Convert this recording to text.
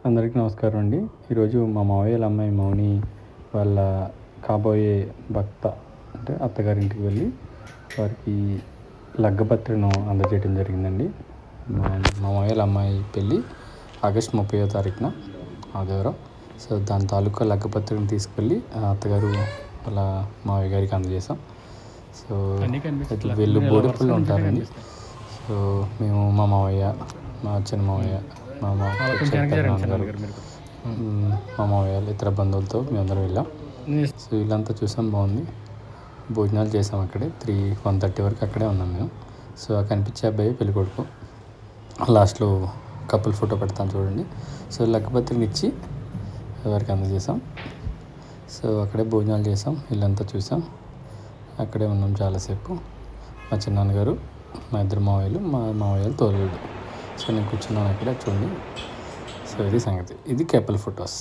అందరికీ నమస్కారం అండి. ఈరోజు మా మావయ్యల అమ్మాయి మౌని వాళ్ళ కాబోయే భర్త అంటే అత్తగారింటికి వెళ్ళి వారికి లగ్గపత్రికను అందజేయడం జరిగిందండి. మా మావయ్యల అమ్మాయి పెళ్ళి ఆగస్టు 30వ తారీఖున ఆదివారం. సో దాని తాలూకా లగ్గపత్రికను తీసుకెళ్ళి అత్తగారు వాళ్ళ మావయ్య గారికి అందజేసాం. సో వీళ్ళు బోడిపల్లి ఉంటారండి. సో మేము మా మావయ్య, మా చిన్న మావయ్య, మా మామయ్య ఇతర బంధువులతో మేమందరం వెళ్ళాం. సో వీళ్ళంతా చూసాం, బాగుంది. భోజనాలు చేసాం అక్కడే 1:30 వరకు అక్కడే ఉన్నాం మేము. సో ఆ కనిపించే అబ్బాయి పెళ్ళికొడుకు. లాస్ట్లో కపుల్ ఫోటో పెడతాను చూడండి. సో లగ్గపత్రికని ఇచ్చి వారికి అందజేసాం. సో అక్కడే భోజనాలు చేసాం, వీళ్ళంతా చూసాం, అక్కడే ఉన్నాం చాలాసేపు. మా చిన్నాన్నగారు, మా ఇద్దరు మావయ్యలు, మా మావయ్యలు తోలేడు. సో నేను కూర్చున్నాను అక్కడే, చూడండి. సో ఇది సంగతి, ఇది కపుల్ ఫొటోస్.